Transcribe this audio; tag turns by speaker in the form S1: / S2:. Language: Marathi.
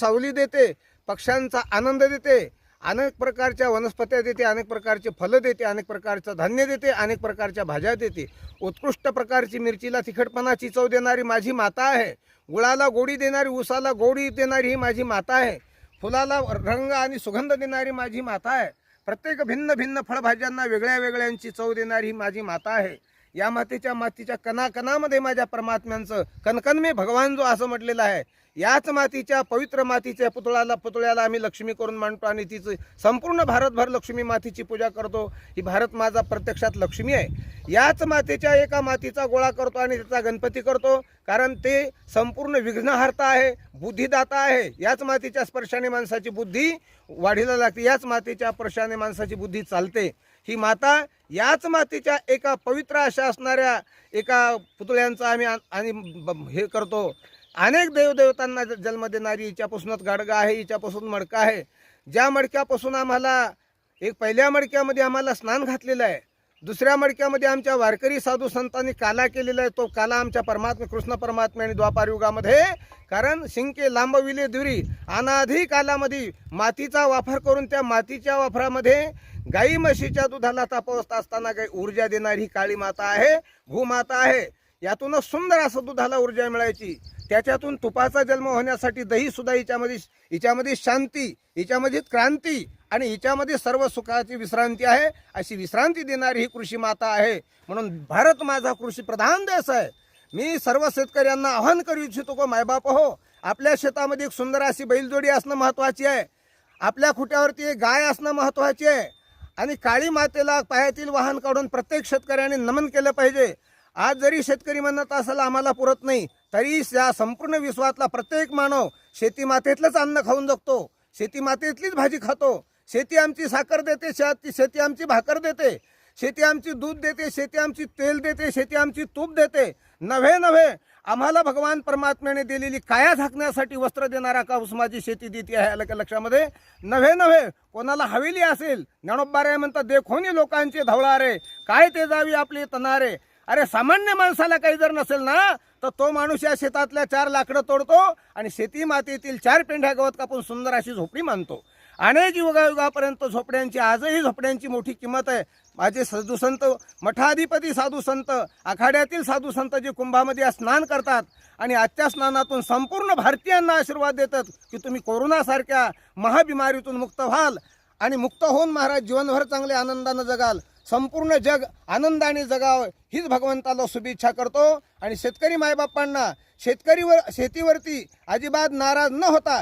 S1: सावली देते, पक्ष्यांचा आनंद देते, अनेक प्रकारच्या वनस्पत्या देते, अनेक प्रकारचे फलं देते, अनेक प्रकारचं धान्य देते, अनेक प्रकारच्या भाज्या देते. उत्कृष्ट प्रकारची मिरचीला तिखटपणाची चव देणारी माझी माता आहे. गुळाला गोडी देणारी, ऊसाला गोडी देणारी ही माझी माता आहे. फुलाला रंग आणि सुगंध देणारी माझी माता आहे. प्रत्येक भिन्न भिन्न फळभाज्यांना वेगळ्या वेगळ्यांची चव देणारी ही माझी माता आहे. या मातीच्या कणाकणामध्ये माझ्या परमात्म्यांचं कणकण में भगवान जो असं म्हटलेलं आहे. याच मातीच्या पवित्र मातीच्या पुतळ्याला आम्ही लक्ष्मी करून मांडतो आणि तिचं संपूर्ण भारतभर लक्ष्मी मातीची पूजा करतो. ही भारत माझा प्रत्यक्षात लक्ष्मी आहे. याच मातीच्या एका मातीचा गोळा करतो आणि त्याचा गणपती करतो, कारण ते संपूर्ण विघ्नहर्ता आहे, बुद्धिदाता आहे. याच मातीच्या स्पर्शाने माणसाची बुद्धी वाढीला लागते, याच मातीच्या स्पर्शाने माणसाची बुद्धी चालते. ही माता याच मातीच्या एका पवित्र अशा असणाऱ्या एका पुतळ्यांचा आम्ही आणि हे करतो. अनेक देवदेवतांना जन्म देणारी हिच्यापासूनच गाडगा आहे, हिच्यापासून मडका आहे. ज्या मडक्यापासून आम्हाला पहिल्या मडक्यामध्ये आम्हाला स्नान घातलेलं आहे, दुसऱ्या मडक्यामध्ये आमच्या वारकरी साधू संतांनी काला केलेला आहे. तो काला आमच्या परमात्मा कृष्ण परमात्म्याने द्वापार युगामध्ये, कारण शिंके लांबविले दुरी अनाधी कालामध्ये मातीचा वापर करून त्या मातीच्या वापरामध्ये गाई म्हशीच्या दुधाला तापवत असताना काही ऊर्जा देणारी काळी माता आहे, भूमाता आहे. यातूनच सुंदर असं दुधाला ऊर्जा मिळायची. त्याच्यातून तुपाचा जन्म होण्यासाठी दही सुद्धा हिच्यामध्ये शांती, हिच्यामध्ये क्रांती आणि हिच्यामध्ये सर्व सुखाची विश्रांती आहे. अशी विश्रांती देणारी ही कृषी माता आहे. म्हणून भारत माझा कृषी प्रधान देश आहे. मी सर्व शेतकऱ्यांना आवाहन करू इच्छितो की मायबाप हो, आपल्या शेतामध्ये एक सुंदर अशी बैलजोडी असणं महत्त्वाची आहे. आपल्या खुट्यावरती एक गाय असणं महत्त्वाची आहे. आणि काळी मातेला पायातील वाहन काढून प्रत्येक शेतकऱ्याने नमन केलं पाहिजे. आज जरी शेतकरी म्हणत असेल आम्हाला पुरत नाही, तरी या संपूर्ण विश्वातला प्रत्येक मानव शेती मातेतलंच अन्न खाऊन जगतो, शेती मातेतलीच भाजी खातो. शेती आमची साखर देते, शेती आमची भाकर देते, शेती आमची दूध देते, शेती आमची तेल देते, शेती आमची तूप देते. नव्हे आम्हाला भगवान परमात्म्याने दिलेली काया झाकण्यासाठी वस्त्र देणारा काऊस माझी शेती देते आहे. लक्षामध्ये नव्हे कोणाला हवेली असेल, ज्ञानोबाराय म्हणतात देखोनी लोकांचे धवळारे, काय ते जावी आपले तनारे. अरे सामान्य माणसाला काही जर नसेल ना, तर तो माणूस या शेतातल्या 4 लाकडं तोडतो आणि शेती मातेतील 4 पेंढ्या गवत कापून सुंदर अशी झोपडी मानतो. अनेक युगायुगापर्यंत झोपड्यांची, आजही झोपड्यांची मोठी किंमत आहे. माझे साधू संत, मठाधिपती साधू संत, आखाड्यातील साधू संत जे कुंभामध्ये स्नान करतात आणि आजच्या स्नानातून संपूर्ण भारतीयांना आशीर्वाद देतात की तुम्ही कोरोनासारख्या महाबिमारीतून मुक्त व्हाल आणि मुक्त होऊन महाराज जीवनभर चांगले आनंदानं जगाल. संपूर्ण जग आनंदाने जगावं हीच भगवंताला शुभेच्छा करतो. आणि शेतकरी मायबापांना शेतीवरती अजिबात नाराज न होता